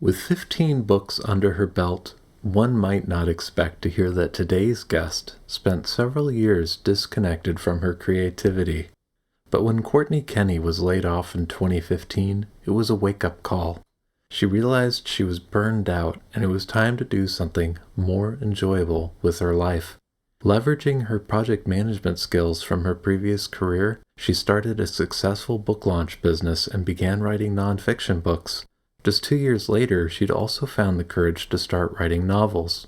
With 15 books under her belt, one might not expect to hear that today's guest spent several years disconnected from her creativity. But when Courtney Kenney was laid off in 2015, it was a wake-up call. She realized she was burned out and it was time to do something more enjoyable with her life. Leveraging her project management skills from her previous career, she started a successful book launch business and began writing nonfiction books. Just 2 years later, she'd also found the courage to start writing novels.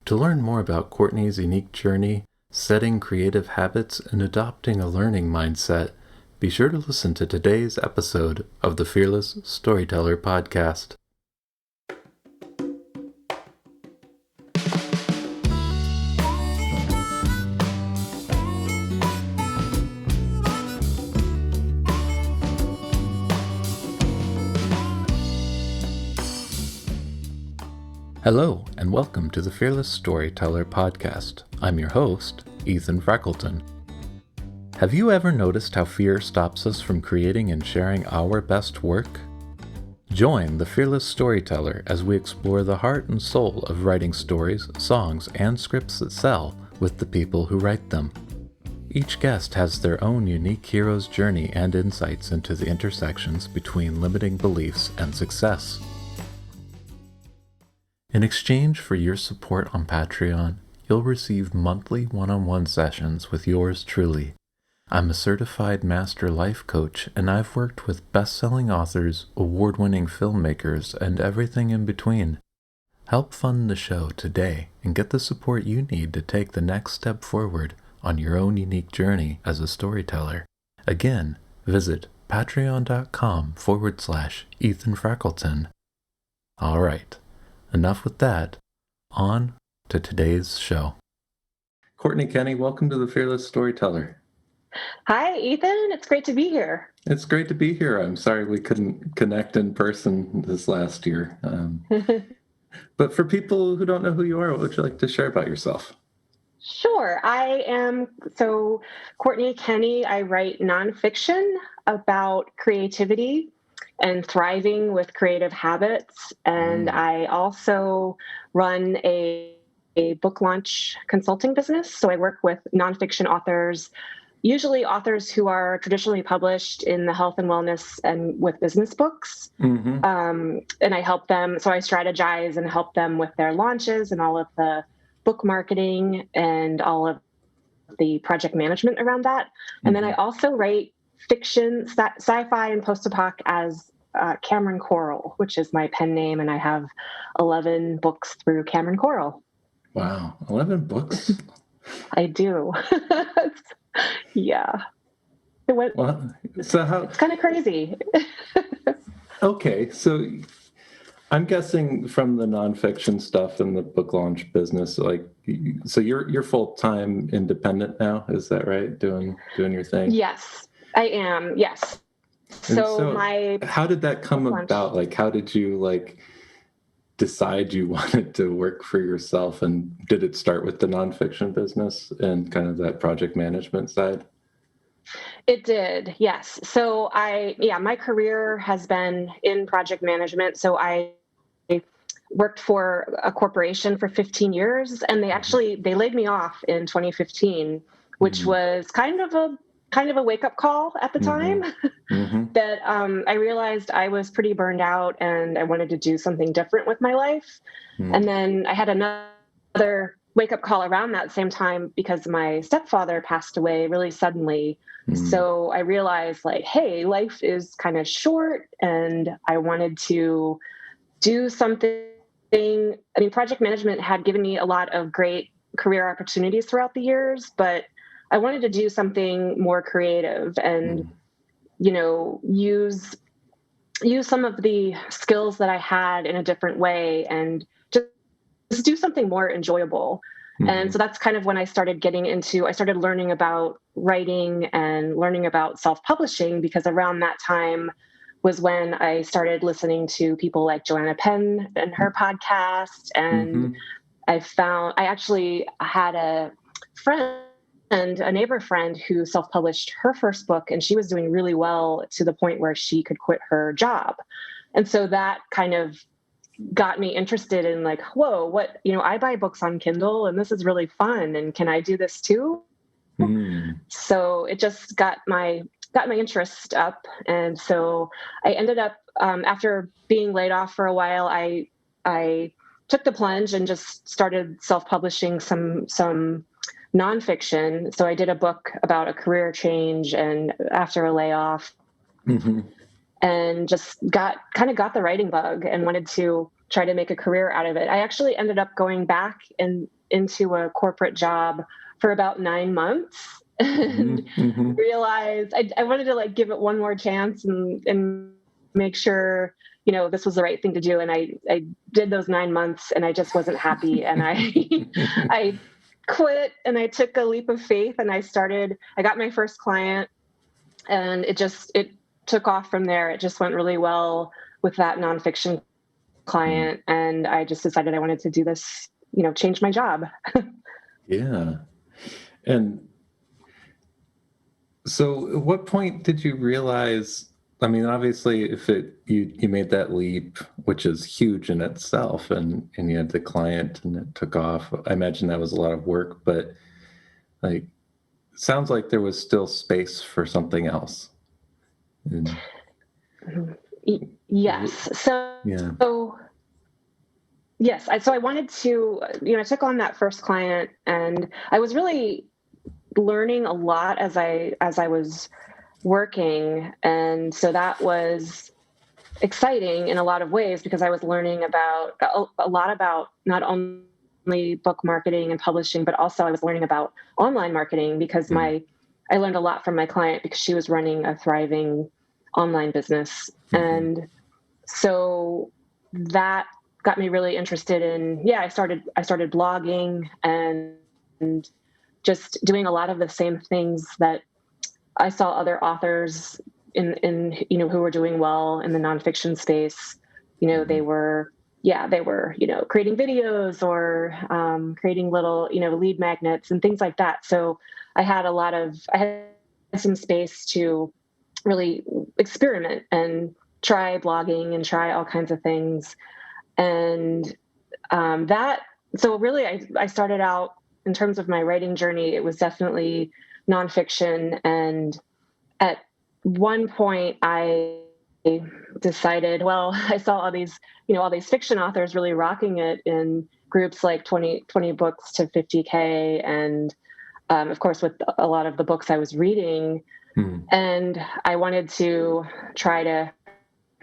To learn more about Courtney's unique journey, setting creative habits, and adopting a learning mindset, be sure to listen to today's episode of the Fearless Storyteller podcast. Hello, and welcome to the Fearless Storyteller podcast. I'm your host, Ethan Freckleton. Have you ever noticed how fear stops us from creating and sharing our best work? Join the Fearless Storyteller as we explore the heart and soul of writing stories, songs, and scripts that sell with the people who write them. Each guest has their own unique hero's journey and insights into the intersections between limiting beliefs and success. In exchange for your support on Patreon, you'll receive monthly one-on-one sessions with yours truly. I'm a certified master life coach, and I've worked with best-selling authors, award-winning filmmakers, and everything in between. Help fund the show today and get the support you need to take the next step forward on your own unique journey as a storyteller. Again, visit patreon.com/Ethan Freckleton. All right. Enough with that. On to today's show. Courtney Kenney, welcome to the Fearless Storyteller. Hi, Ethan. It's great to be here. It's great to be here. I'm sorry we couldn't connect in person this last year. But for people who don't know who you are, what would you like to share about yourself? Sure. Courtney Kenney. I write nonfiction about creativity and thriving with creative habits. And I also run a book launch consulting business. So I work with nonfiction authors, usually authors who are traditionally published in the health and wellness and with business books. And I help them. So I strategize and help them with their launches and all of the book marketing and all of the project management around that. And then I also write fiction, sci-fi, and post-apoc as Cameron Coral, which is my pen name, and I have 11 books through Cameron Coral. Wow, 11 books? I do. Yeah. It's kind of crazy. Okay, so I'm guessing from the nonfiction stuff and the book launch business, so you're full-time independent now, is that right? Doing your thing? Yes, I am. Yes. How did that come about? How did you decide you wanted to work for yourself, and did it start with the nonfiction business and kind of that project management side? It did, yes. So my career has been in project management. So I worked for a corporation for 15 years, and they laid me off in 2015, which was kind of a wake-up call at the time. That I realized I was pretty burned out and I wanted to do something different with my life. And then I had another wake-up call around that same time because my stepfather passed away really suddenly. So I realized hey, life is kind of short and I wanted to do something. Project management had given me a lot of great career opportunities throughout the years, but I wanted to do something more creative and, use some of the skills that I had in a different way and just do something more enjoyable. And so that's kind of when I started learning about writing and learning about self-publishing, because around that time was when I started listening to people like Joanna Penn and her podcast. And I actually had a neighbor friend who self-published her first book, and she was doing really well to the point where she could quit her job. And so that kind of got me interested in like, whoa, what, I buy books on Kindle and this is really fun. And can I do this too? Mm. So it just got my interest up. And so I ended up, after being laid off for a while, I took the plunge and just started self-publishing some nonfiction. So I did a book about a career change and after a layoff, Mm-hmm. and just got the writing bug and wanted to try to make a career out of it. I actually ended up going back into a corporate job for about 9 months and Mm-hmm. realized I wanted to like give it one more chance and make sure, this was the right thing to do. And I did those 9 months and I just wasn't happy. And I quit and I took a leap of faith and I got my first client and it took off from there. It just went really well with that nonfiction client. And I just decided I wanted to do this, change my job. Yeah. And so at what point did you realize, I mean, obviously if you made that leap, which is huge in itself, and you had the client and it took off, I imagine that was a lot of work, but like, sounds like there was still space for something else. And, Yes. yeah. Yes. So I wanted to, I took on that first client and I was really learning a lot as I was working. And so that was exciting in a lot of ways because I was learning about a lot about not only book marketing and publishing, but also I was learning about online marketing because I learned a lot from my client because she was running a thriving online business. And so that got me really interested in, I started blogging and just doing a lot of the same things that I saw other authors in who were doing well in the nonfiction space. They were creating videos or creating little lead magnets and things like that. So I had some space to really experiment and try blogging and try all kinds of things. And so really I started out in terms of my writing journey, it was definitely nonfiction. And at one point I decided, well, I saw all these fiction authors really rocking it in groups like 20 books to 50K. And of course, with a lot of the books I was reading, and I wanted to try to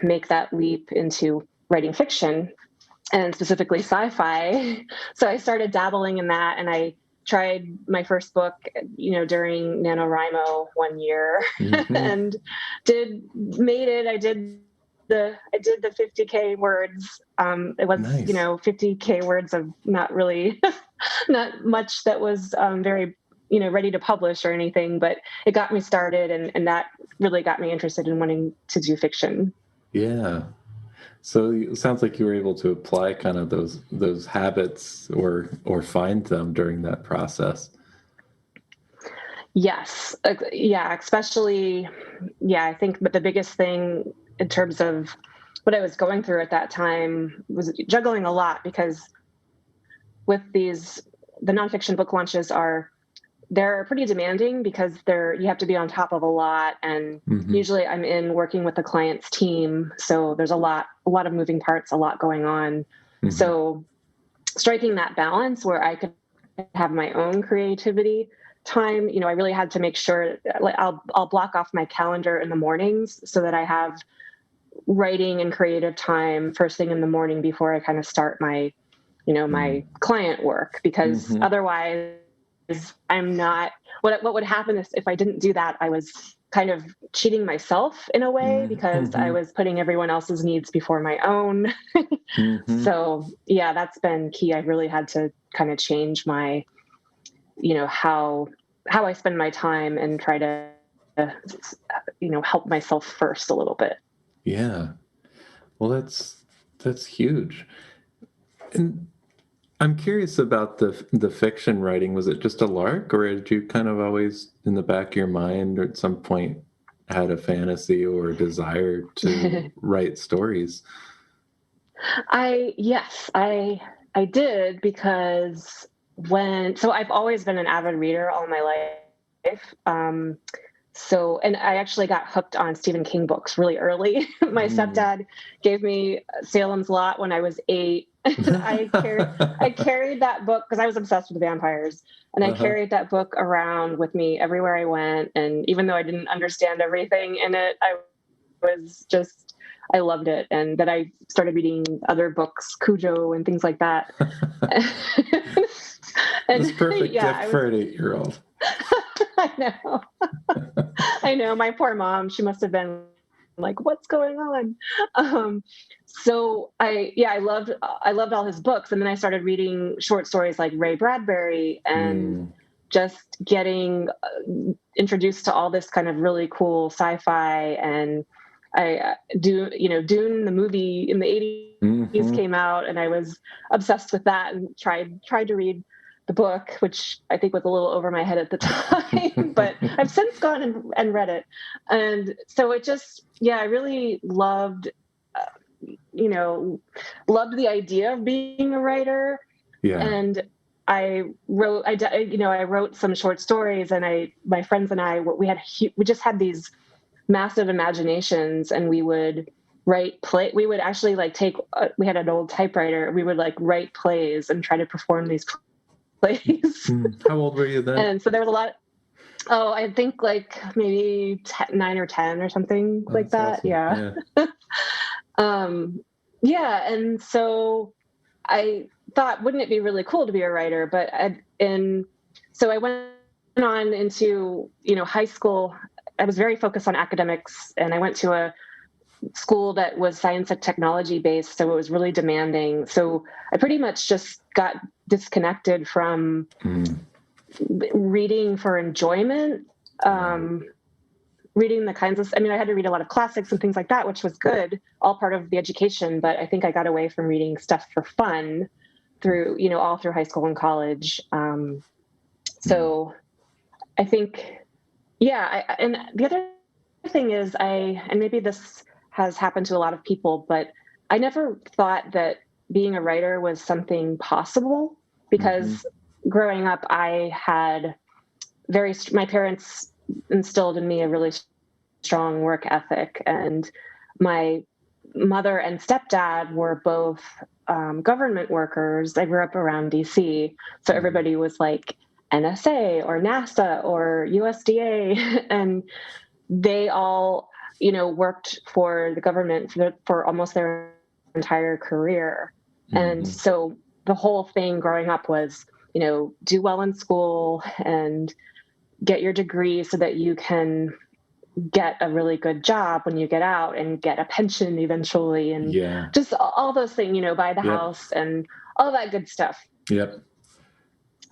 make that leap into writing fiction and specifically sci-fi. So I started dabbling in that and I tried my first book, during NaNoWriMo one year and made it. I did the 50K words. It was, Nice. 50K words of not really, not much that was very, ready to publish or anything, but it got me started and that really got me interested in wanting to do fiction. Yeah. So it sounds like you were able to apply kind of those habits or find them during that process. Yes. Yeah. Especially, I think, but the biggest thing in terms of what I was going through at that time was juggling a lot because with the nonfiction book launches they're pretty demanding because you have to be on top of a lot. And usually I'm working with the client's team. So there's a lot of moving parts, a lot going on. So striking that balance where I could have my own creativity time, I really had to make sure I'll block off my calendar in the mornings so that I have writing and creative time first thing in the morning before I kind of start my, my client work, because otherwise I'm not, what would happen is if I didn't do that, I was kind of cheating myself in a way because I was putting everyone else's needs before my own. So yeah, that's been key. I really had to kind of change my, how I spend my time and try to, help myself first a little bit. Yeah. Well, that's huge. And I'm curious about the fiction writing. Was it just a lark, or did you kind of always in the back of your mind or at some point had a fantasy or a desire to write stories? Yes, I did because so I've always been an avid reader all my life. And I actually got hooked on Stephen King books really early. My Mm. stepdad gave me Salem's Lot when I was 8. And I carried that book because I was obsessed with vampires. And I Uh-huh. carried that book around with me everywhere I went. And even though I didn't understand everything in it, was just, I loved it. And then I started reading other books, Cujo and things like that. This And perfect yeah, gift for an 8-year-old. I know. I know. My poor mom, she must have been like, what's going on? So I loved all his books. And then I started reading short stories like Ray Bradbury and Mm. just getting introduced to all this kind of really cool sci-fi. And Dune, the movie in the 80s Mm-hmm. came out, and I was obsessed with that and tried to read the book, which I think was a little over my head at the time, but I've since gone and read it. And so it just, I really loved, you know, loved the idea of being a writer. Yeah. And I wrote some short stories, and my friends and I, we just had these massive imaginations, and we would we would actually like we had an old typewriter. We would like write plays and try to perform these plays. How old were you then? And so there was a lot. Oh, I think like maybe 9 or 10 or something Oh, like that's that. awesome. Yeah. Yeah. Yeah. And so I thought, wouldn't it be really cool to be a writer? So I went on into, high school. I was very focused on academics, and I went to a school that was science and technology based. So it was really demanding. So I pretty much just got disconnected from Mm. reading for enjoyment. Right. Um, Reading the kinds of, I had to read a lot of classics and things like that, which was good, all part of the education. But I think I got away from reading stuff for fun through, all through high school and college. Mm. So I think, and the other thing is and maybe this has happened to a lot of people, but I never thought that being a writer was something possible, Mm-hmm. because growing up, I had my parents instilled in me a really strong work ethic. And my mother and stepdad were both government workers. I grew up around DC. So Mm. everybody was like NSA or NASA or USDA. And they all, worked for the government for almost their entire career. And Mm-hmm. so the whole thing growing up was, do well in school and get your degree so that you can get a really good job when you get out and get a pension eventually, and Yeah. just all those things, buy the Yep. house and all that good stuff. Yep.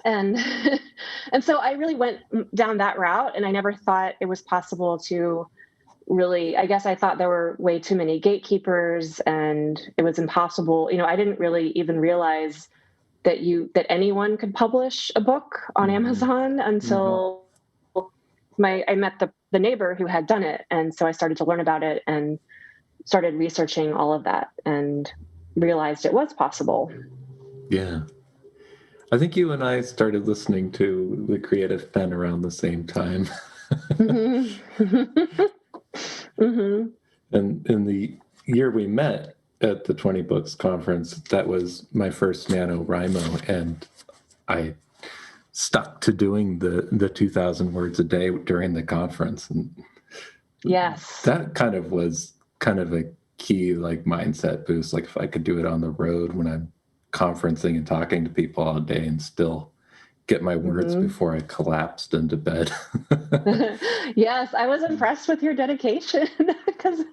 And and so I really went down that route, and I never thought it was possible to really, I guess I thought there were way too many gatekeepers and it was impossible. I didn't really even realize that anyone could publish a book on Mm-hmm. Amazon Mm-hmm. until I met the neighbor who had done it. And so I started to learn about it and started researching all of that and realized it was possible. Yeah. I think you and I started listening to The Creative Pen around the same time. Mm-hmm. Mm-hmm. And in the year we met at the 20 Books conference, that was my first NaNoWriMo, and I stuck to doing the 2,000 words a day during the conference. And Yes. that kind of was kind of a key like mindset boost. Like if I could do it on the road when I'm conferencing and talking to people all day and still get my words Mm-hmm. before I collapsed into bed. Yes, I was impressed with your dedication because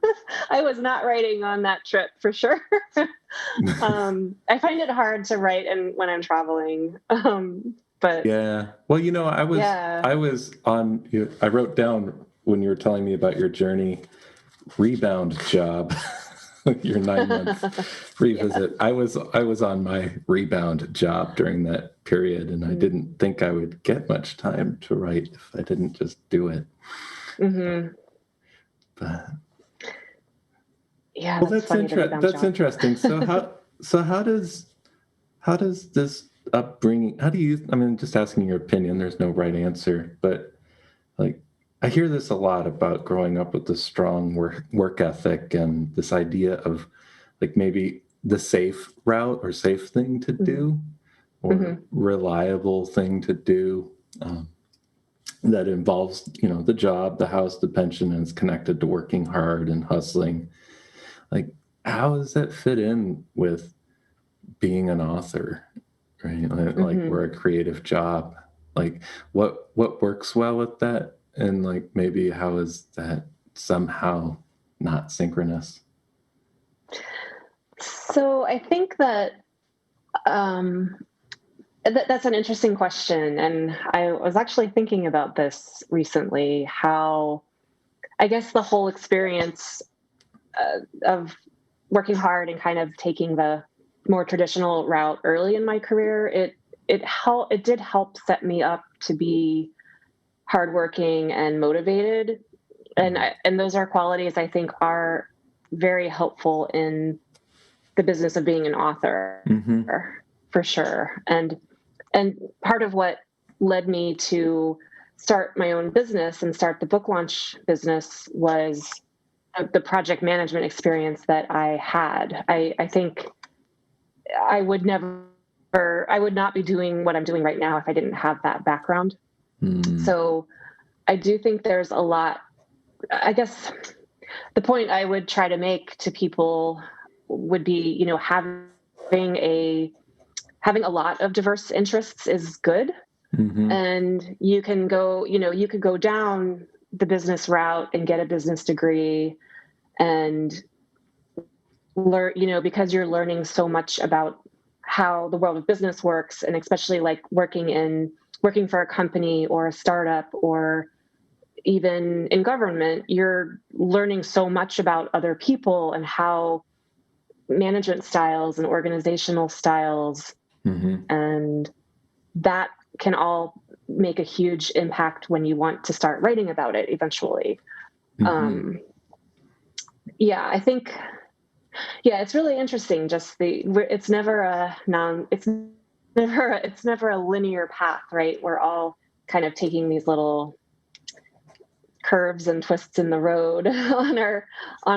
I was not writing on that trip for sure. I find it hard to write when I'm traveling. But Yeah. Well, yeah. I was on, I wrote down when you were telling me about your journey rebound job, your 9-month Yeah. revisit. I was on my rebound job during that period, and I didn't think I would get much time to write if I didn't just do it. Mm-hmm. But Yeah, Well, that's funny that he bounced that's off. interesting. So how does this upbringing, how do you, I mean, just asking your opinion, there's no right answer, but like, I hear this a lot about growing up with this strong work ethic and this idea of like maybe the safe route or safe thing to Mhm. do or Mhm. reliable thing to do, um, that involves, the job, the house, the pension, and is connected to working hard and hustling. Like, how does that fit in with being an author, right? Like Mhm. we're a creative job. Like what works well with that, and like maybe how is that somehow not synchronous? So I think that um, that's an interesting question, and I was actually thinking about this recently. How I guess the whole experience of working hard and kind of taking the more traditional route early in my career, it did help set me up to be hardworking and motivated, and those are qualities I think are very helpful in the business of being an author, Mm-hmm. for sure. And part of what led me to start my own business and start the book launch business was the project management experience that I had. I think I would never, I would not be doing what I'm doing right now if I didn't have that background. Mm-hmm. So I do think there's a lot, I guess the point I would try to make to people would be, a having a lot of diverse interests is good. Mm-hmm. And you could go down the business route and get a business degree and learn, because you're learning so much about how the world of business works, and especially like working for a company or a startup or even in government, you're learning so much about other people and how management styles and organizational styles, Mm-hmm. and that can all make a huge impact when you want to start writing about it eventually. Mm-hmm. um, yeah, I think, yeah, it's really interesting. Just it's never a non it's never a linear path, right? We're all kind of taking these little curves and twists in the road on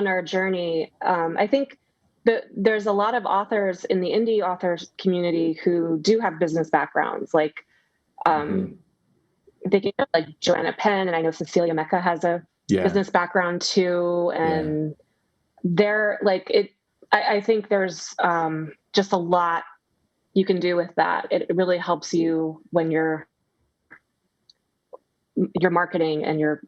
our journey. I think that there's a lot of authors in the indie authors community who do have business backgrounds, like Mm-hmm. um, thinking of like Joanna Penn, and I know Cecilia Mecca has a Yeah. business background too, Yeah. and they're like it. I think there's just a lot you can do with that. It really helps you when you're marketing and you're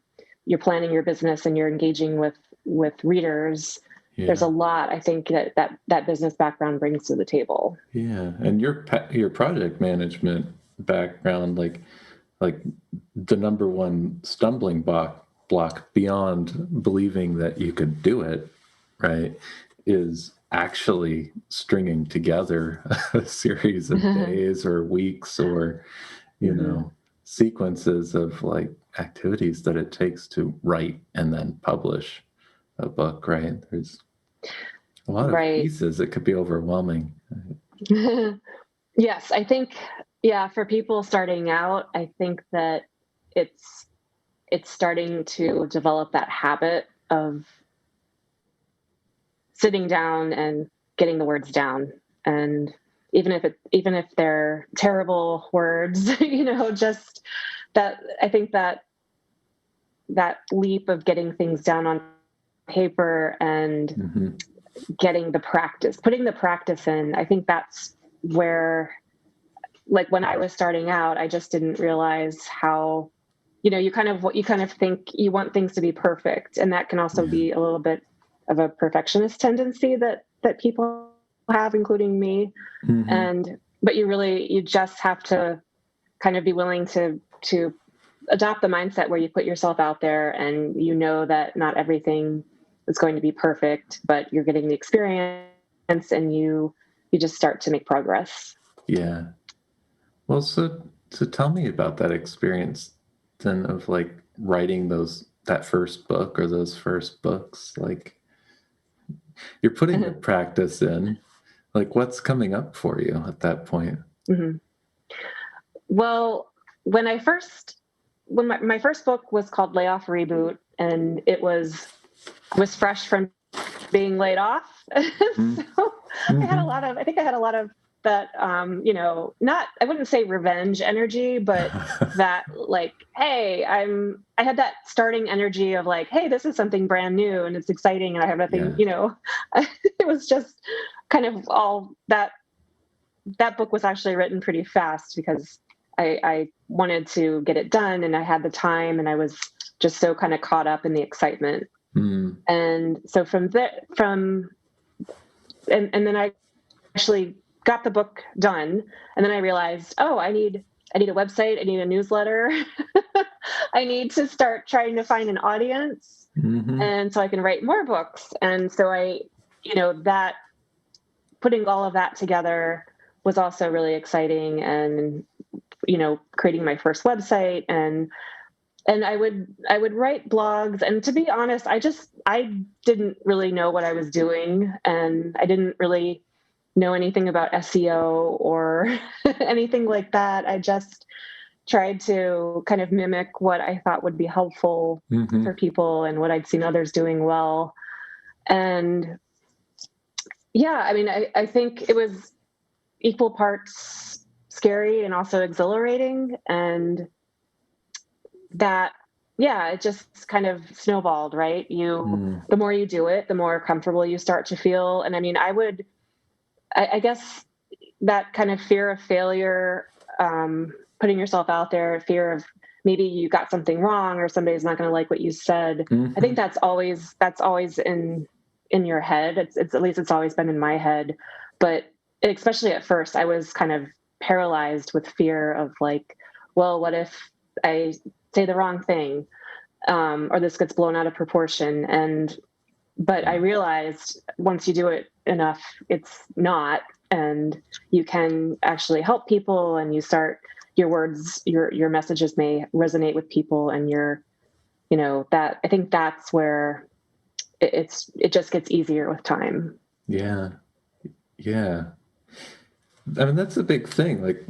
planning your business and you're engaging with readers. There's a Yeah. lot I think that business background brings to the table. Yeah. And your project management background, like the number one stumbling block beyond believing that you could do it, right, is actually stringing together a series of days or weeks or, you Hmm. know, sequences of like activities that it takes to write and then publish a book, right? There's a lot of Right. pieces. It could be overwhelming. Yes, I think, yeah, for people starting out, I think that it's it's starting to develop that habit of sitting down and getting the words down, and even if they're terrible words, just that, I think that leap of getting things down on paper and Hmm. putting the practice in, I think that's where, like when I was starting out, I just didn't realize how, you kind of think you want things to be perfect, and that can also Yeah. be a little bit of a perfectionist tendency that people have, including me. Hmm. And but you just have to kind of be willing to adopt the mindset where you put yourself out there, and you know that not everything is going to be perfect, but you're getting the experience, and you just start to make progress. Yeah. Well, so tell me about that experience then of like writing that first book or those first books. Like, you're putting the practice in. Like, what's coming up for you at that point? Mm-hmm. Well, when my first book was called Layoff Reboot, and it was fresh from being laid off. Mm-hmm. So I think I had a lot of that, not, I wouldn't say revenge energy, but that like, hey, I had that starting energy of like, hey, this is something brand new and it's exciting and I have nothing, it was just kind of all that book was actually written pretty fast because I wanted to get it done and I had the time and I was just so kind of caught up in the excitement. And so and then I actually got the book done. And then I realized, oh, I need a website. I need a newsletter. I need to start trying to find an audience. And so I can write more books. And so that putting all of that together was also really exciting. And, creating my first website and I would write blogs. And to be honest, I didn't really know what I was doing. And I didn't really know anything about SEO or anything like that. I just tried to kind of mimic what I thought would be helpful for people and what I'd seen others doing well. And yeah, I mean, I think it was equal parts scary and also exhilarating. And that, yeah, it just kind of snowballed, right? The more you do it, the more comfortable you start to feel. And I mean, I guess that kind of fear of failure, putting yourself out there, fear of maybe you got something wrong or somebody's not going to like what you said. I think that's always in your head. It's at least it's always been in my head, but especially at first I was kind of paralyzed with fear of like, well, what if I say the wrong thing, or this gets blown out of proportion? But I realized once you do it enough, it's not, and you can actually help people, and you start your words, your messages may resonate with people, and that I think that's where it just gets easier with time. Yeah. I mean, that's a big thing, like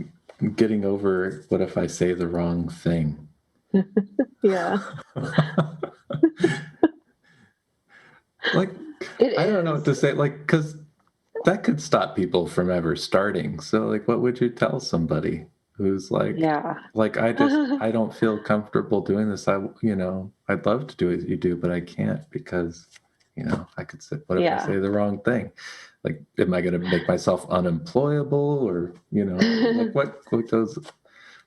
getting over what if I say the wrong thing. Yeah. Like, I don't know what to say, like, because that could stop people from ever starting. So, like, what would you tell somebody who's like, Yeah. I don't feel comfortable doing this. I'd love to do what you do, but I can't because, I could say, what if I say the wrong thing? Like, am I going to make myself unemployable or, like what goes,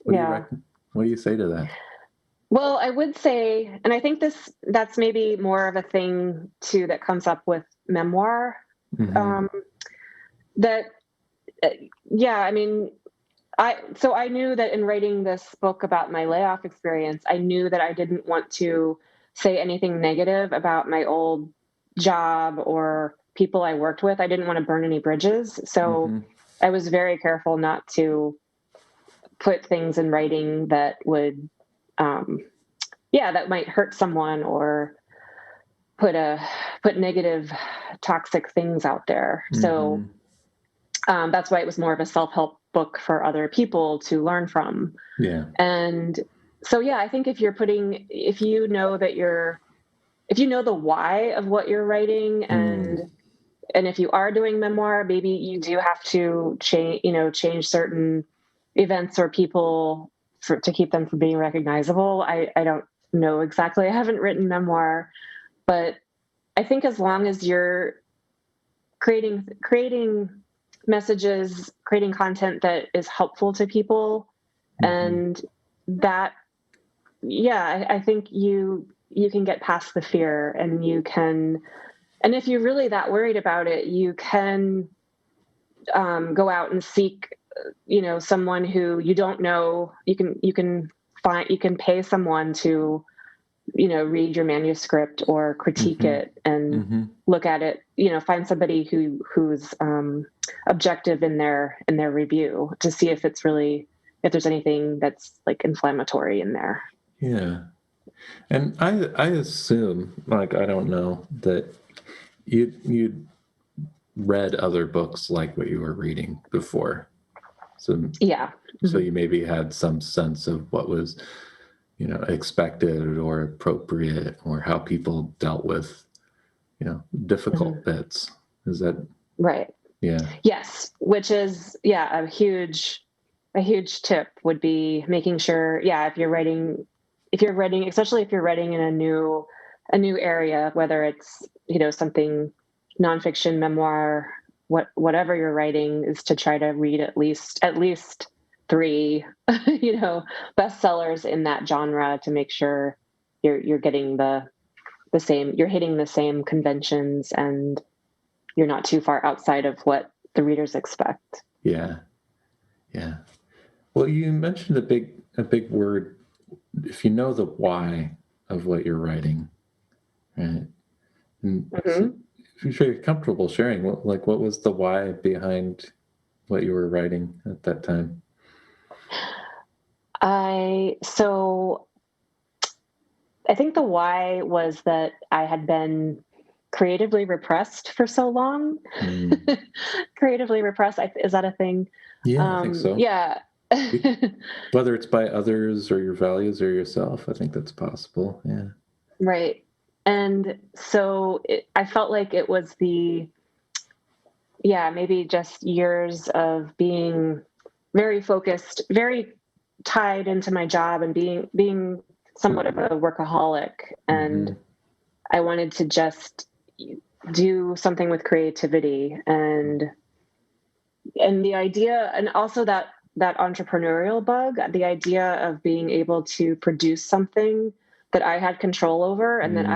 what do you reckon? What do you say to that? Well, I would say, and I think that's maybe more of a thing too that comes up with memoir. That, yeah, I mean, I knew that in writing this book about my layoff experience, I knew that I didn't want to say anything negative about my old job or people I worked with. I didn't want to burn any bridges. So I was very careful not to put things in writing that would, that might hurt someone or put negative, toxic things out there. So that's why it was more of a self-help book for other people to learn from. Yeah. And so, yeah, I think if you know the why of what you're writing, and if you are doing memoir, maybe you do have to change certain events or people to keep them from being recognizable. I don't know exactly. I haven't written memoir, but I think as long as you're creating messages, creating content that is helpful to people, and that, yeah, I think you can get past the fear, and you can, and if you're really that worried about it, you can go out and seek, someone who you don't know. You can pay someone to, read your manuscript or critique it and look at it, find somebody who's objective in their review to see if there's anything that's like inflammatory in there. Yeah. And I assume, like, I don't know, that you'd read other books like what you were reading before. So Yeah. so you maybe had some sense of what was, expected or appropriate, or how people dealt with, difficult bits. Is that Right. yeah. Yes, which is a huge tip would be making sure, if you're writing, especially if you're writing in a new area, whether it's, something nonfiction, memoir, whatever you're writing, is to try to read at least three, bestsellers in that genre to make sure you're getting the same, you're hitting the same conventions, and you're not too far outside of what the readers expect. Yeah. Yeah. Well, you mentioned a big word. If you know the why of what you're writing, right? And so, Mm-hmm. if you're comfortable sharing, what was the why behind what you were writing at that time? So I think the why was that I had been creatively repressed for so long. Mm. Creatively repressed, is that a thing? Yeah, I think so. Yeah. Whether it's by others or your values or yourself, I think that's possible. Yeah. Right. And so I felt like it was maybe just years of being very focused, very tied into my job, and being somewhat of a workaholic. And Mm-hmm. I wanted to just do something with creativity, and the idea, and also that entrepreneurial bug, the idea of being able to produce something that I had control over, and that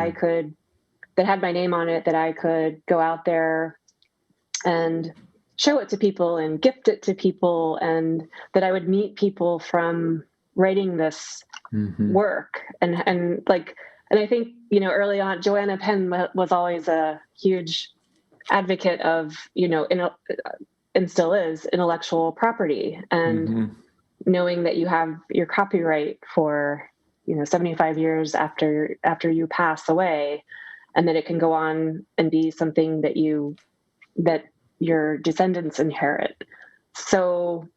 had my name on it, that I could go out there and show it to people and gift it to people, and that I would meet people from writing this Mm-hmm. work. And I think, early on, Joanna Penn was always a huge advocate of, and still is, intellectual property, and Mm-hmm. knowing that you have your copyright for, 75 years after you pass away, and that it can go on and be something that your descendants inherit. So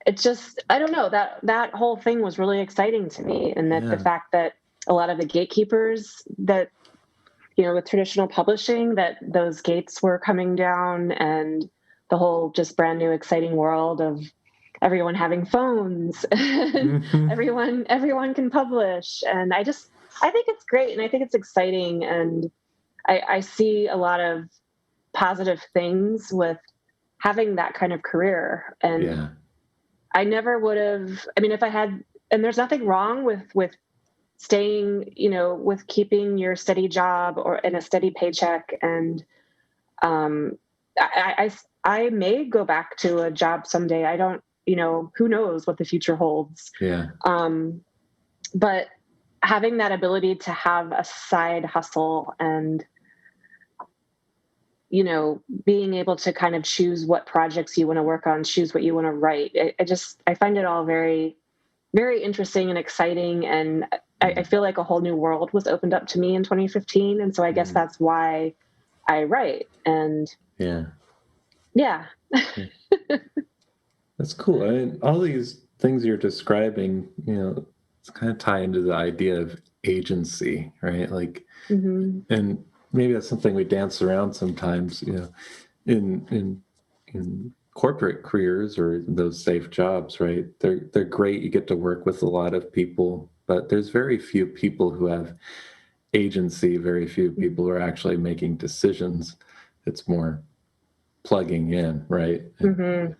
it's just, I don't know, that whole thing was really exciting to me. And that the Yeah. fact that a lot of the gatekeepers that, with traditional publishing, that those gates were coming down, and the whole just brand new exciting world of everyone having phones and Mm-hmm. everyone can publish. And I think it's great, and I think it's exciting. And I see a lot of positive things with having that kind of career. And Yeah. I never would have, I mean, if I had, and there's nothing wrong with staying, with keeping your steady job or in a steady paycheck. And um, I may go back to a job someday. I don't, who knows what the future holds. Yeah. But having that ability to have a side hustle, and being able to kind of choose what projects you want to work on, choose what you want to write. I find it all very, very interesting and exciting. And I feel like a whole new world was opened up to me in 2015. And so I guess that's why I write. And Yeah. yeah. That's cool. I mean, all these things you're describing, it's kind of tie into the idea of agency, right? Like, Mm-hmm. and maybe that's something we dance around sometimes, in corporate careers or those safe jobs, right? They're great. You get to work with a lot of people, but there's very few people who have agency, very few people who are actually making decisions. It's more plugging in, right? Mm-hmm.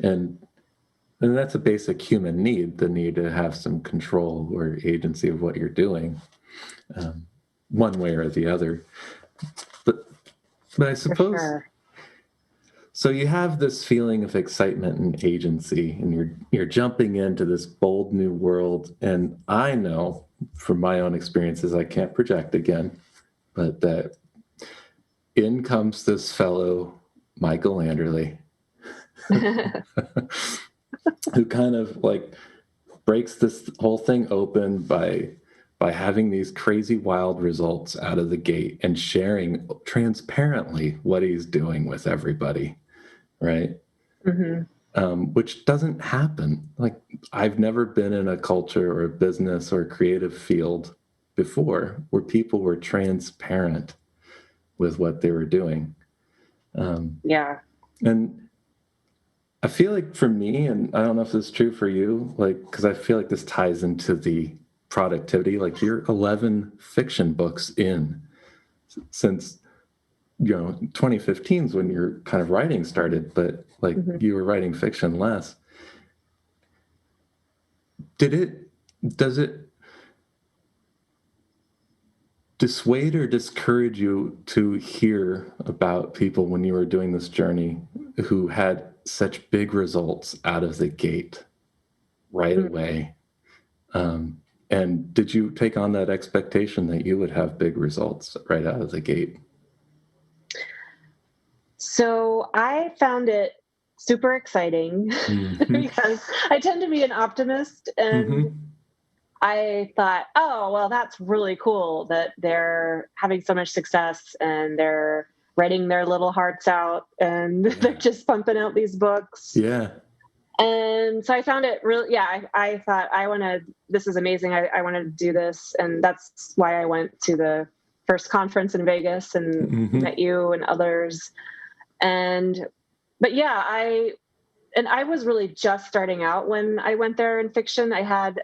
And and that's a basic human need, the need to have some control or agency of what you're doing, one way or the other. But but I For suppose sure. so. You have this feeling of excitement and agency, and you're jumping into this bold new world. And I know from my own experiences, I can't project again, but that in comes this fellow Michael Anderley, who kind of like breaks this whole thing open by by having these crazy wild results out of the gate and sharing transparently what he's doing with everybody, right? Which doesn't happen. Like, I've never been in a culture or a business or a creative field before where people were transparent with what they were doing. Yeah. And I feel like for me, and I don't know if this is true for you, like, because I feel like this ties into the productivity, like you're 11 fiction books in since, 2015 is when your kind of writing started, but like you were writing fiction less. Does it dissuade or discourage you to hear about people when you were doing this journey who had such big results out of the gate right away? And did you take on that expectation that you would have big results right out of the gate? So I found it super exciting because I tend to be an optimist, and I thought, oh, well, that's really cool that they're having so much success and they're writing their little hearts out and they're just pumping out these books. Yeah. And so I found it really, I thought, this is amazing. I want to do this. And that's why I went to the first conference in Vegas and met you and others. But yeah, I was really just starting out when I went there in fiction. I had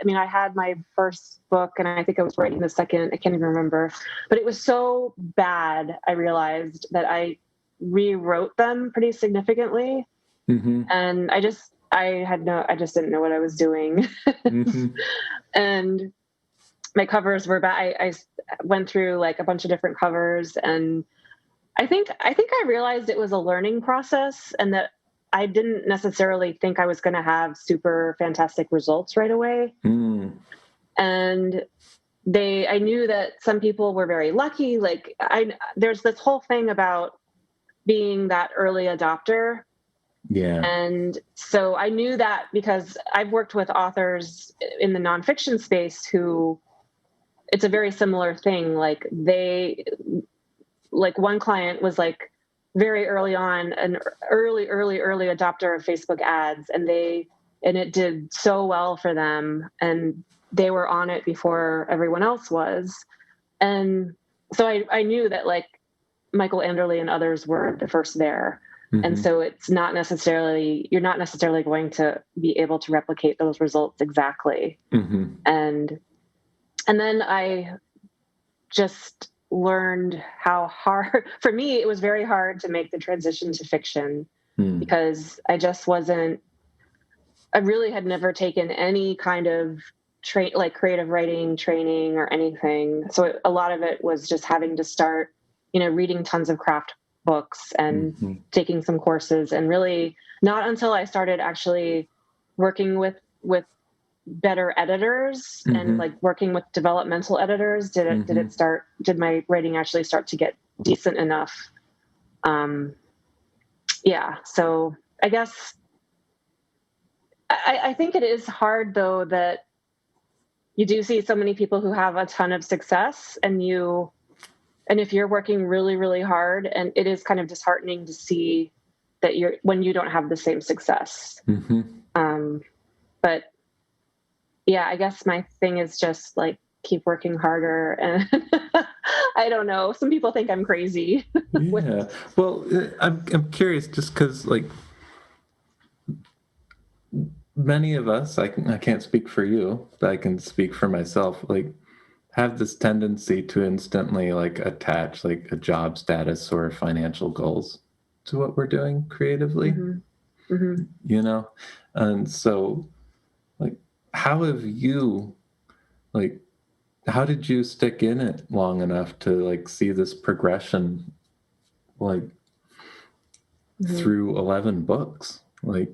my first book and I think I was writing the second, I can't even remember, but it was so bad. I realized that I rewrote them pretty significantly. And I just didn't know what I was doing. And my covers were bad. I went through like a bunch of different covers, and I think I realized it was a learning process, and that I didn't necessarily think I was going to have super fantastic results right away. And I knew that some people were very lucky. Like there's this whole thing about being that early adopter. Yeah. And so I knew that because I've worked with authors in the nonfiction space who it's a very similar thing. Like one client was like very early on, an early adopter of Facebook ads. And it did so well for them, and they were on it before everyone else was. And so I knew that like Michael Anderle and others were the first there. And so you're not necessarily going to be able to replicate those results exactly. And then I just learned how hard, for me, it was very hard to make the transition to fiction because I really had never taken any kind of like creative writing training or anything. So a lot of it was just having to start, reading tons of craft books and taking some courses, and really not until I started actually working with better editors and like working with developmental editors did my writing actually start to get decent enough. So I guess I think it is hard though that you do see so many people who have a ton of success, and if you're working really, really hard, and it is kind of disheartening to see that when you don't have the same success. But yeah, I guess my thing is just like keep working harder. And I don't know. Some people think I'm crazy. Yeah. Well, I'm curious just because like many of us, I can't speak for you, but I can speak for myself, like have this tendency to instantly like attach like a job status or financial goals to what we're doing creatively, And so like, how have you, like, how did you stick in it long enough to like see this progression, like through 11 books? Like,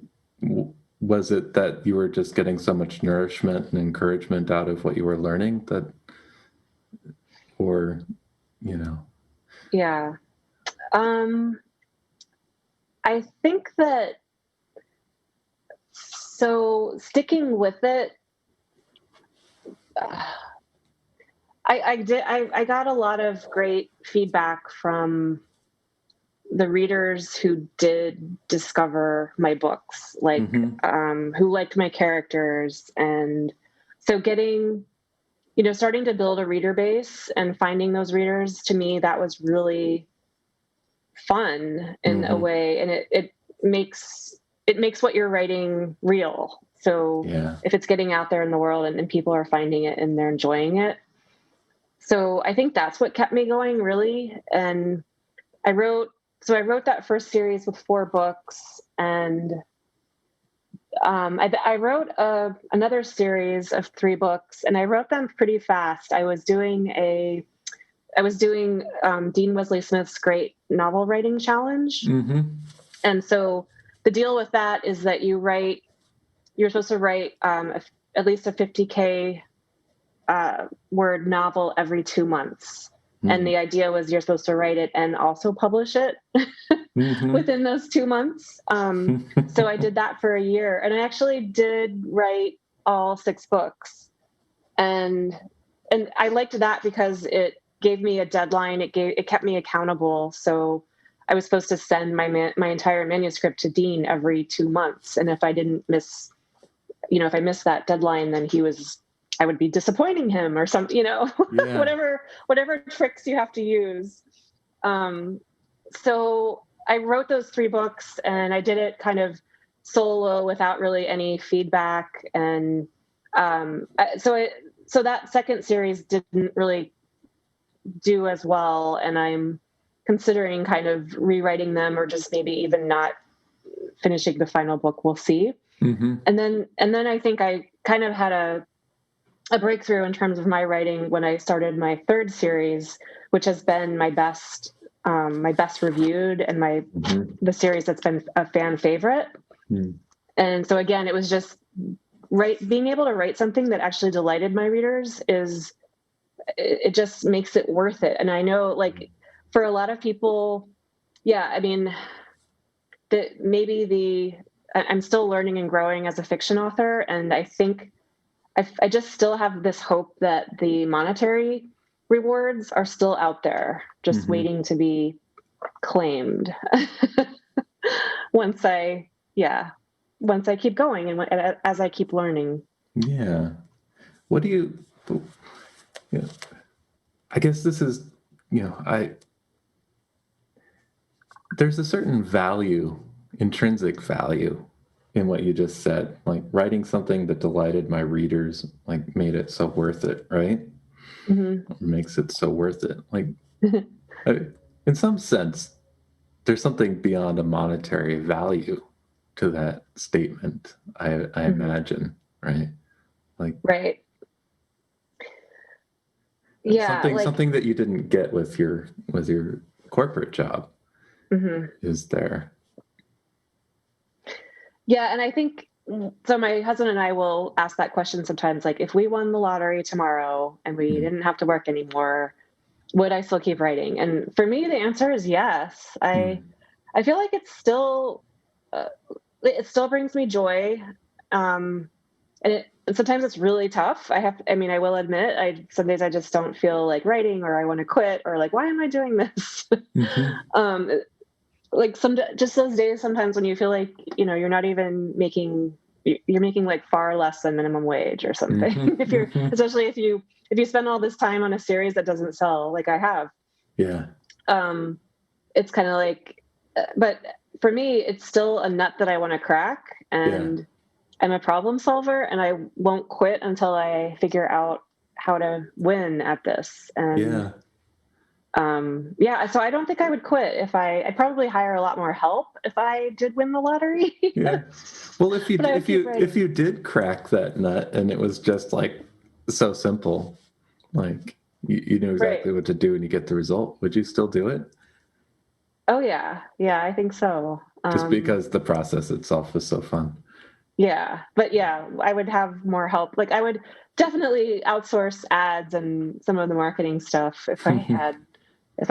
was it that you were just getting so much nourishment and encouragement out of what you were learning or? Yeah. I think that, so sticking with it, I did. I got a lot of great feedback from the readers who did discover my books, like Mm-hmm. who liked my characters. And so starting to build a reader base and finding those readers, to me, that was really fun in a Mm-hmm. way. And it makes what you're writing real. So Yeah. if it's getting out there in the world and people are finding it and they're enjoying it. So I think that's what kept me going, really. And I wrote I wrote that first series with 4 books, and I wrote another series of 3 books, and I wrote them pretty fast. I was doing Dean Wesley Smith's Great Novel Writing Challenge, Mm-hmm. and so the deal with that is that you're supposed to write at least a 50K word novel every 2 months. And Mm-hmm. the idea was you're supposed to write it and also publish it Mm-hmm. within those 2 months. So I did that for a year, and I actually did write all 6 books. And I liked that because it gave me a deadline. It kept me accountable. So I was supposed to send my entire manuscript to Dean every 2 months. And if I missed that deadline, then I would be disappointing him or something, Yeah. whatever tricks you have to use. Um, so I wrote those 3 books, and I did it kind of solo without really any feedback. And so that second series didn't really do as well. And I'm considering kind of rewriting them, or just maybe even not finishing the final book. We'll see. Mm-hmm. And then I think I kind of had a breakthrough in terms of my writing when I started my 3rd series, which has been my best reviewed, and the series that's been a fan favorite. Mm-hmm. And so again, it was just being able to write something that actually delighted my readers it just makes it worth it. And I know, like, for a lot of people, yeah, I mean, that maybe I'm still learning and growing as a fiction author, and I think I just still have this hope that the monetary rewards are still out there, just Mm-hmm. waiting to be claimed. once I, yeah, once I keep going and as I keep learning. Yeah. What do you know, I guess this is, there's a certain value, intrinsic value in what you just said. Like, writing something that delighted my readers, like, made it so worth it, right? Mm-hmm. Or makes it so worth it. Like, in some sense, there's something beyond a monetary value to that statement, I Mm-hmm. imagine, right? Like, Right. Yeah. something that you didn't get with your corporate job Mm-hmm. is there. Yeah. And I think so. My husband and I will ask that question sometimes, like, if we won the lottery tomorrow and we Mm. didn't have to work anymore, would I still keep writing? And for me, the answer is yes. I Mm. I feel like uh, it still brings me joy. Um, and sometimes it's really tough. I will admit, some days I just don't feel like writing, or I want to quit, or like, why am I doing this? Mm-hmm. um, like just those days sometimes when you feel like, you're not even you're making like far less than minimum wage or something. Mm-hmm. Mm-hmm. Especially if you spend all this time on a series that doesn't sell, like I have, Yeah. um, it's kind of like, but for me, it's still a nut that I want to crack, Yeah. and I'm a problem solver, and I won't quit until I figure out how to win at this. And Yeah. yeah, so I don't think I would quit I'd probably hire a lot more help if I did win the lottery. Yeah. Well, if you But I would keep if writing. you did crack that nut and it was just like so simple, like you knew Right. exactly what to do and you get the result, would you still do it? Oh yeah. Yeah, I think so. Just because the process itself is so fun. Yeah, but yeah, I would have more help. Like, I would definitely outsource ads and some of the marketing stuff if I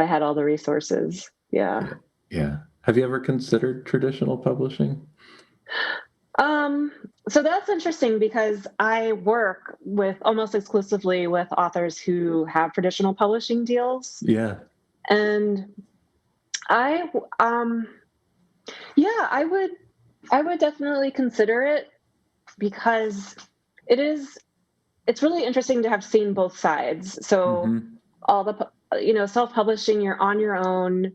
had all the resources. Yeah. Yeah. Yeah. Have you ever considered traditional publishing? Um, So that's interesting because I work with almost exclusively with authors who have traditional publishing deals. Yeah. And I, yeah, I would definitely consider it because it is, it's really interesting to have seen both sides. So Mm-hmm. all the, self-publishing, you're on your own.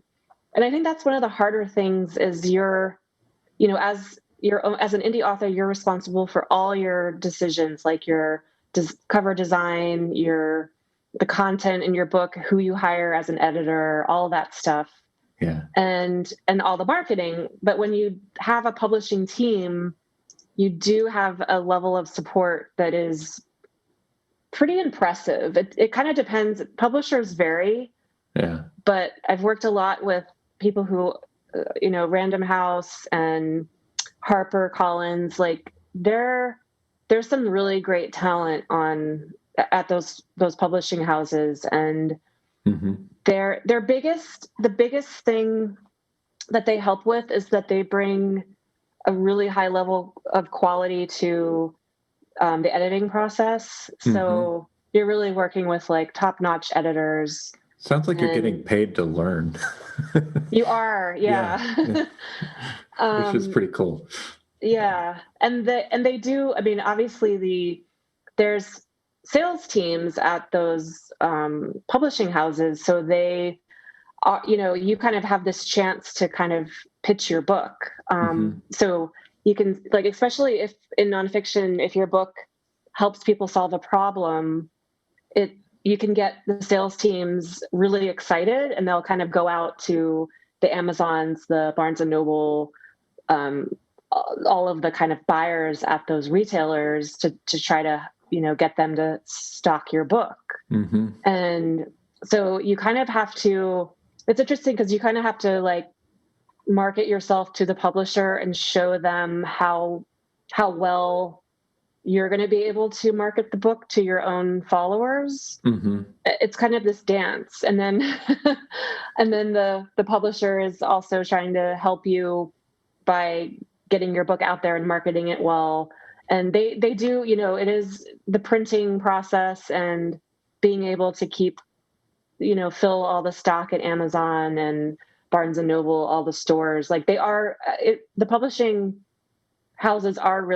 And I think that's one of the harder things is as an indie author, you're responsible for all your decisions, like your cover design, the content in your book, who you hire as an editor, all that stuff, Yeah. and all the marketing. But when you have a publishing team, you do have a level of support that is pretty impressive. It kind of depends. Publishers vary, Yeah. but I've worked a lot with people who, Random House and Harper Collins, like there's some really great talent at those publishing houses, and Mm-hmm. the biggest thing that they help with is that they bring a really high level of quality to the editing process. Mm-hmm. So you're really working with like top-notch editors, Sounds like you're getting and paid to learn. you are, Yeah. Yeah. yeah. Which is um, pretty cool. Yeah, and they do. I mean, obviously, there's sales teams at those publishing houses, so they are, you kind of have this chance to kind of pitch your book. Mm-hmm. So you can, like, especially if in nonfiction, if your book helps people solve a problem, it you can get the sales teams really excited, and they'll kind of go out to the Amazons, the Barnes and Noble, um, all of the kind of buyers at those retailers to try to get them to stock your book. Mm-hmm. And so you kind of have to, it's interesting because you kind of have to like market yourself to the publisher and show them how well you're going to be able to market the book to your own followers. Mm-hmm. It's kind of this dance, and then and then the publisher is also trying to help you by getting your book out there and marketing it well. And they do, it is the printing process and being able to keep, fill all the stock at Amazon and Barnes and Noble, all the stores. Like the publishing houses are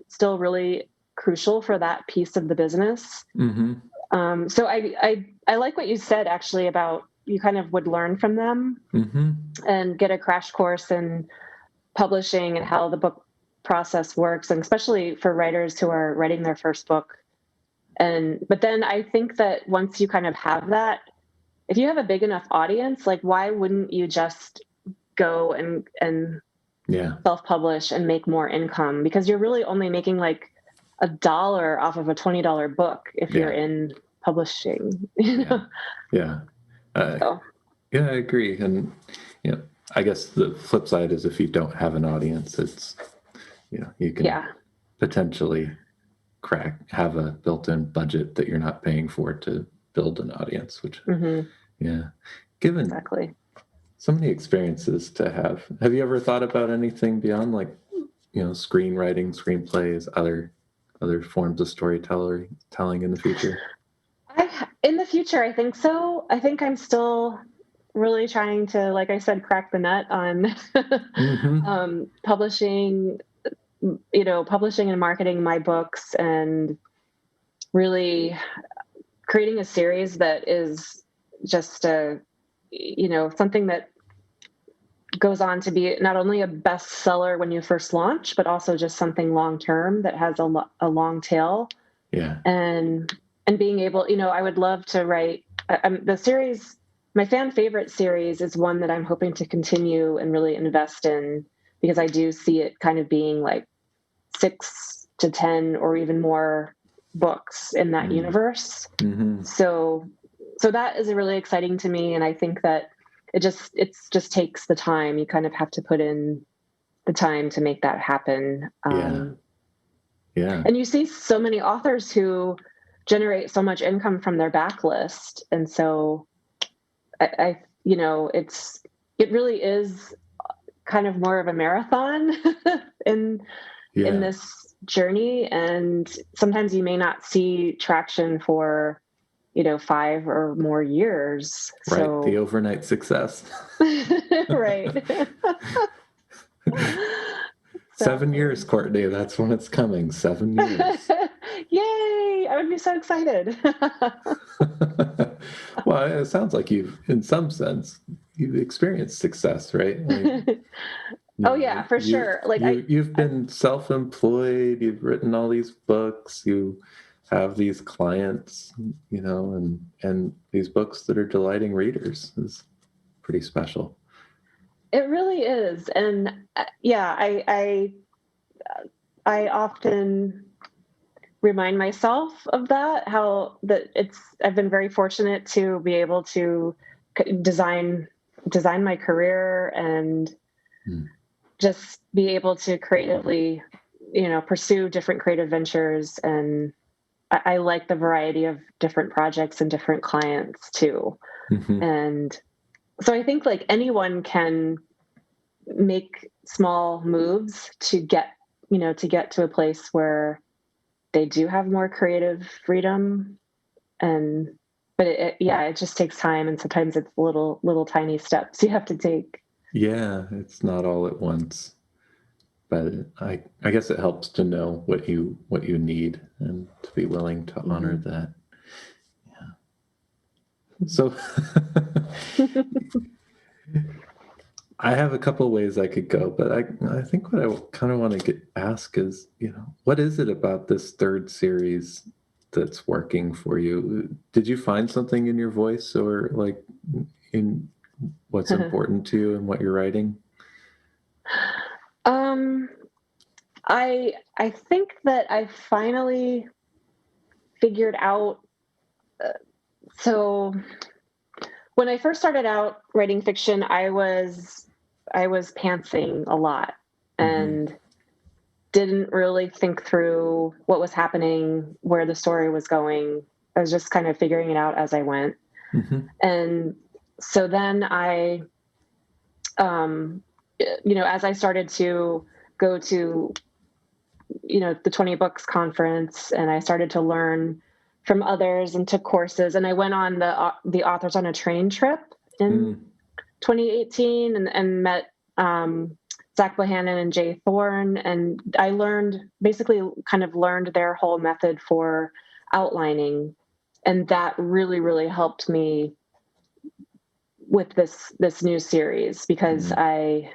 still really crucial for that piece of the business. Mm-hmm. So I like what you said actually about you kind of would learn from them Mm-hmm. and get a crash course in publishing and how the book process works, and especially for writers who are writing their first book. But then I think that once you kind of have that, if you have a big enough audience, like why wouldn't you just go and Yeah. self-publish and make more income? Because you're really only making like $1 off of a $20 book if you're in publishing. Yeah. Yeah. So. Yeah, I agree. And, I guess the flip side is if you don't have an audience, it's, you can potentially have a built-in budget that you're not paying for to build an audience, which, given Exactly. so many experiences to have you ever thought about anything beyond like, screenwriting, screenplays, other forms of storytelling in the future? In the future, I think so. I think I'm still really trying to, like I said, crack the nut on publishing and marketing my books, and really creating a series that is just something that goes on to be not only a bestseller when you first launch, but also just something long-term that has a long tail. Yeah. And being able, I would love to write the series. My fan favorite series is one that I'm hoping to continue and really invest in, because I do see it kind of being like 6 to 10 or even more books in that universe. Mm-hmm. So that is really exciting to me. And I think that it just takes the time. You kind of have to put in the time to make that happen. Yeah. And you see so many authors who generate so much income from their backlist. And so it really is kind of more of a marathon in this journey, and sometimes you may not see traction for 5 or more years. Right. The So overnight success. right. 7 years, Courtney. That's when it's coming. 7 years. Yay! I would be so excited. Well, it sounds like in some sense, you've experienced success, right? Like, Oh yeah, for sure. Like you've been self-employed. You've written all these books. You have these clients, and these books that are delighting readers is pretty special. it really is, and yeah, I often remind myself of that. How that I've been very fortunate to be able to design my career and just be able to creatively, pursue different creative ventures. And I like the variety of different projects and different clients too. Mm-hmm. And so I think like anyone can make small moves to get to a place where they do have more creative freedom. But it just takes time, and sometimes it's little tiny steps you have to take. Yeah, it's not all at once, but I guess it helps to know what you need and to be willing to honor that. Yeah. So I have a couple of ways I could go, but I think what I kind of want to ask is, what is it about this third series that's working for you? Did you find something in your voice or like in what's important to you and what you're writing? I think that I finally figured out. So when I first started out writing fiction, I was pantsing a lot and didn't really think through what was happening, where the story was going. I was just kind of figuring it out as I went. And so then I, as I started to go to, the 20 Books conference, and I started to learn from others and took courses, and I went on the Authors on a Train trip in 2018 and met Zach Bohannon and Jay Thorne, and I basically learned their whole method for outlining, and that really, really helped me with this new series, because I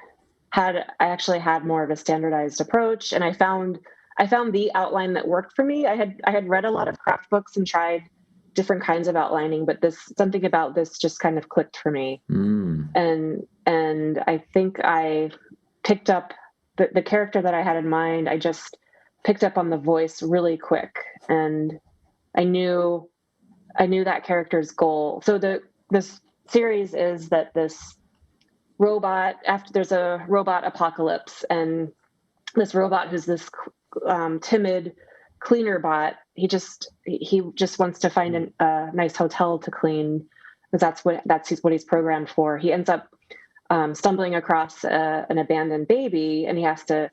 actually had more of a standardized approach, and I found the outline that worked for me. I had read a lot of craft books and tried different kinds of outlining, but something about this just kind of clicked for me. And I think I picked up the character that I had in mind. I just picked up on the voice really quick, and I knew that character's goal. So this series is that this robot, after there's a robot apocalypse, and this robot who's this timid cleaner bot, he just wants to find a nice hotel to clean, because that's what he's programmed for. He ends up stumbling across an abandoned baby, and he has to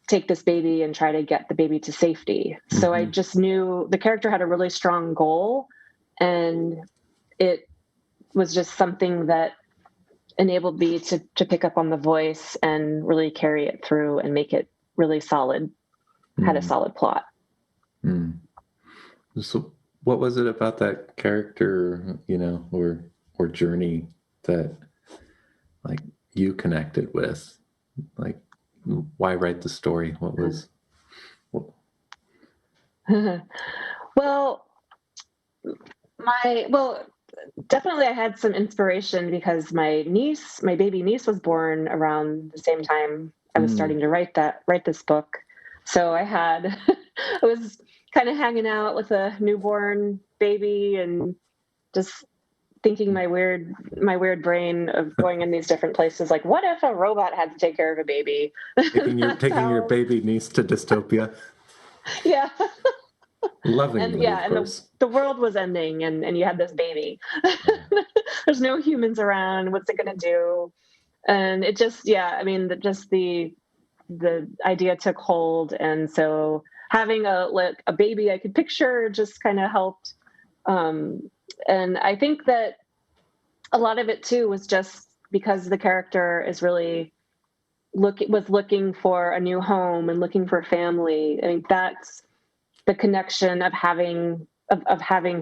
take this baby and try to get the baby to safety. So I just knew the character had a really strong goal, and it was just something that enabled me to pick up on the voice and really carry it through and make it really solid, had a solid plot. So what was it about that character, or journey that like you connected with? Like, why write the story? What was... Well, definitely I had some inspiration because my baby niece was born around the same time I was starting to write this book. So I was kind of hanging out with a newborn baby and just thinking my weird brain of going in these different places. Like, what if a robot had to take care of a baby? Taking your baby niece to dystopia. Yeah. Lovingly, of course. The world was ending, and you had this baby. There's no humans around. What's it going to do? And it just, the idea took hold. And so having a baby I could picture just kind of helped. And I think that a lot of it too was just because the character is really was looking for a new home and looking for family. I mean, that's the connection of having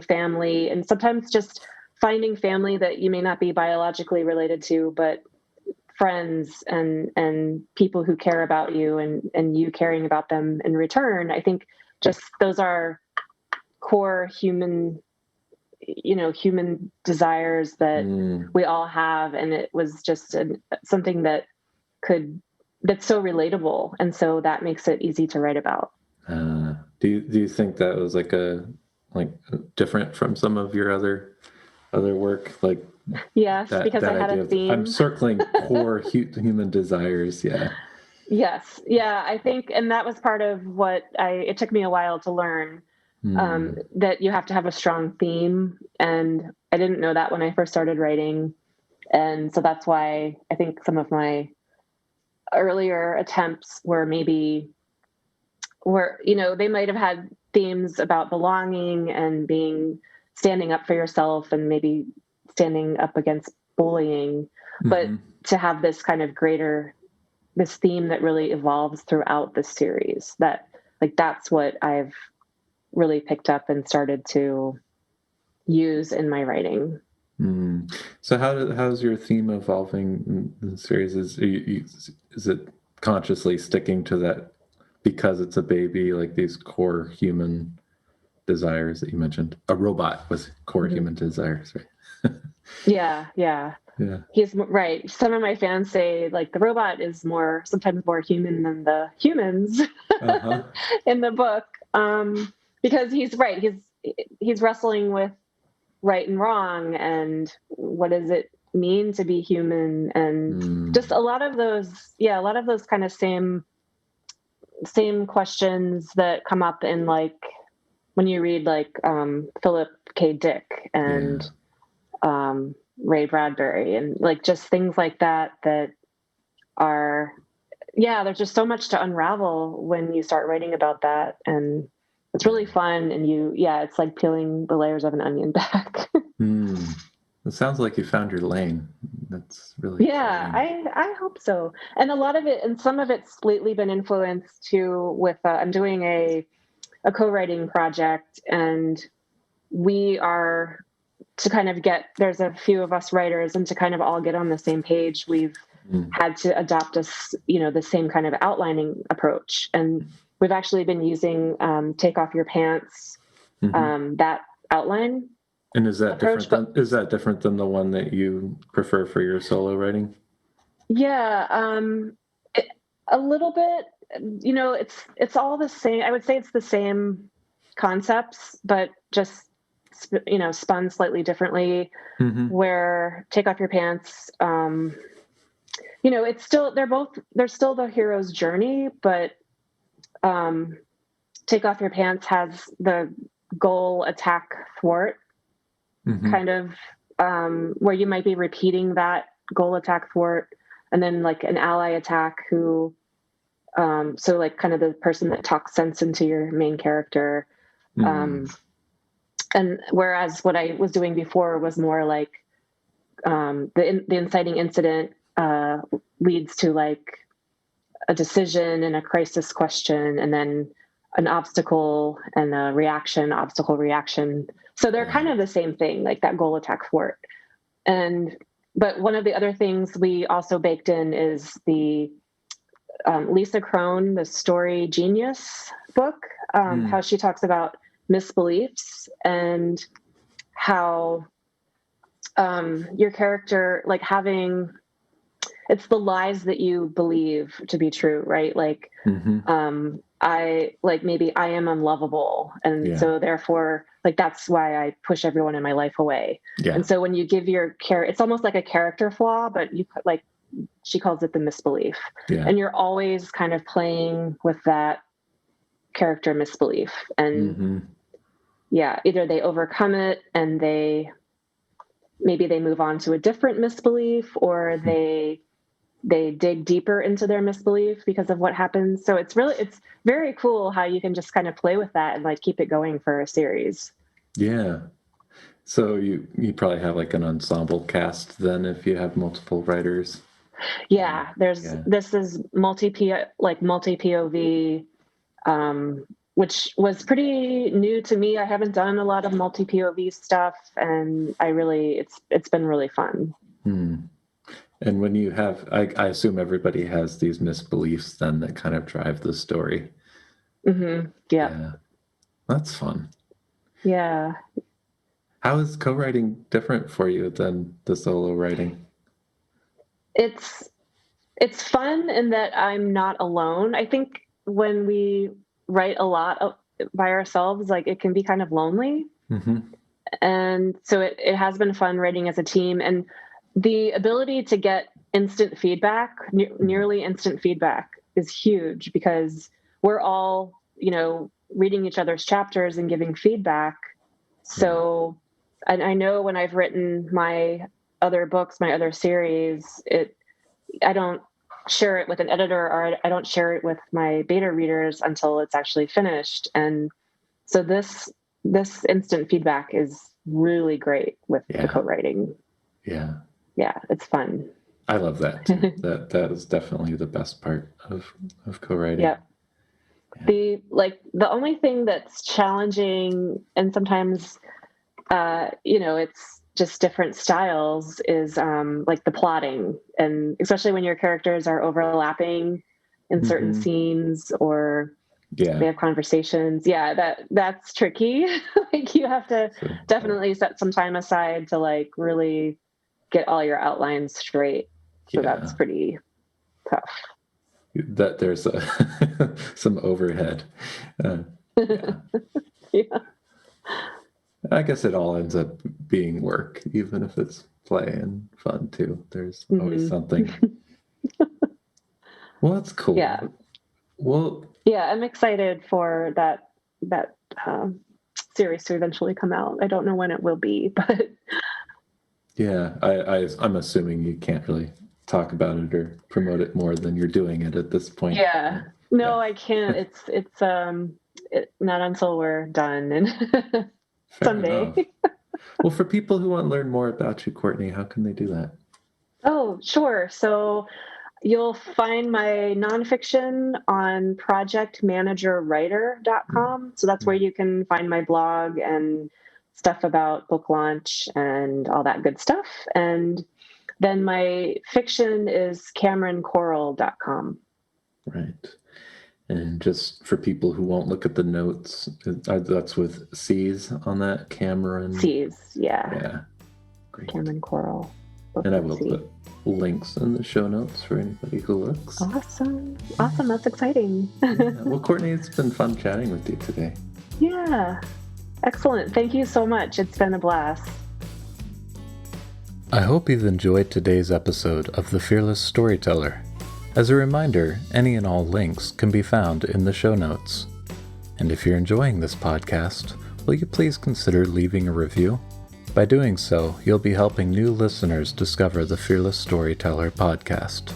family, and sometimes just finding family that you may not be biologically related to, but friends and people who care about you, and you caring about them in return. I think just those are core human desires that we all have. And it was just something that's so relatable. And so that makes it easy to write about. Do you think that was like different from some of your other work? Like, yes, because I had a theme. I'm circling core human desires. Yeah. Yes. Yeah. I think, and that was part of what it took me a while to learn, that you have to have a strong theme. And I didn't know that when I first started writing. And so that's why I think some of my earlier attempts they might have had themes about belonging and standing up for yourself and maybe standing up against bullying, but to have this kind of this theme that really evolves throughout the series, that's what I've really picked up and started to use in my writing. So how's your theme evolving in the series? Is it consciously sticking to that because it's a baby, like these core human desires that you mentioned? A robot with core human desires, right? Yeah. He's right. Some of my fans say like the robot is sometimes more human than the humans in the book, because he's right. He's wrestling with right and wrong, and what does it mean to be human, and just a lot of those kind of same questions that come up in like when you read like Philip K. Dick and Ray Bradbury, and like just things like that are there's just so much to unravel when you start writing about that. And it's really fun, and it's like peeling the layers of an onion back. It sounds like you found your lane. That's really exciting. I hope so. And a lot of it, and some of it's lately been influenced too with I'm doing a co-writing project, and we are to kind of there's a few of us writers, and to kind of all get on the same page, we've had to adopt the same kind of outlining approach. And we've actually been using Take Off Your Pants, that outline. And is that different than the one that you prefer for your solo writing? Yeah, a little bit. It's all the same. I would say it's the same concepts, but just spun slightly differently. Where Take Off Your Pants, it's still they're still the hero's journey, but Take Off Your Pants has the goal, attack, thwart kind of, where you might be repeating that goal, attack, thwart, and then like an ally attack who, so like kind of the person that talks sense into your main character. And whereas what I was doing before was more like the inciting incident leads to like a decision and a crisis question, and then an obstacle and a reaction, obstacle reaction. So they're kind of the same thing, like that goal, attack, thwart. But one of the other things we also baked in is the Lisa Crone, the Story Genius book, how she talks about misbeliefs and how your character, like it's the lies that you believe to be true, right? Like, maybe I am unlovable. And so therefore, like, that's why I push everyone in my life away. Yeah. And so when you give your character, it's almost like a character flaw, but she calls it the misbelief. Yeah. And you're always kind of playing with that character misbelief. And either they overcome it and maybe they move on to a different misbelief, or they they dig deeper into their misbelief because of what happens. So it's very cool how you can just kind of play with that and like keep it going for a series. Yeah. So you probably have like an ensemble cast then if you have multiple writers. Yeah, this is multi POV, which was pretty new to me. I haven't done a lot of multi POV stuff, and it's been really fun. And when you have, I assume everybody has these misbeliefs then that kind of drive the story. Yeah, that's fun. Yeah. How is co-writing different for you than the solo writing? It's fun in that I'm not alone. I think when we write a lot by ourselves, like it can be kind of lonely. And so it has been fun writing as a team, and the ability to get instant feedback, nearly instant feedback, is huge because we're all, reading each other's chapters and giving feedback. So I know when I've written my other books, my other series, I don't share it with an editor, or I don't share it with my beta readers until it's actually finished. And so this instant feedback is really great with the co-writing. Yeah, it's fun. I love that too. that is definitely the best part of co-writing. Yeah. The only thing that's challenging, and sometimes it's just different styles, is like the plotting, and especially when your characters are overlapping in certain scenes, or they have conversations. That's tricky. Like you have to definitely set some time aside to like really get all your outlines straight. So that's pretty tough. That there's some overhead. I guess it all ends up being work, even if it's play and fun too. There's always something. Well, that's cool. Yeah. Well, I'm excited for that series to eventually come out. I don't know when it will be, but I'm assuming you can't really talk about it or promote it more than you're doing it at this point. I can't. It's not until we're done and someday. Well, for people who want to learn more about you, Courtney, how can they do that? Oh, sure. So you'll find my nonfiction on projectmanagerwriter.com. So that's where you can find my blog and stuff about book launch and all that good stuff. And then my fiction is CameronCoral.com. Right. And just for people who won't look at the notes, that's with C's on that, Cameron. C's, Yeah. Great. Cameron Coral. And I will put links in the show notes for anybody who looks. Awesome. That's exciting. Well, Courtney, it's been fun chatting with you today. Yeah. Excellent. Thank you so much. It's been a blast. I hope you've enjoyed today's episode of The Fearless Storyteller. As a reminder, any and all links can be found in the show notes. And if you're enjoying this podcast, will you please consider leaving a review? By doing so, you'll be helping new listeners discover the Fearless Storyteller podcast.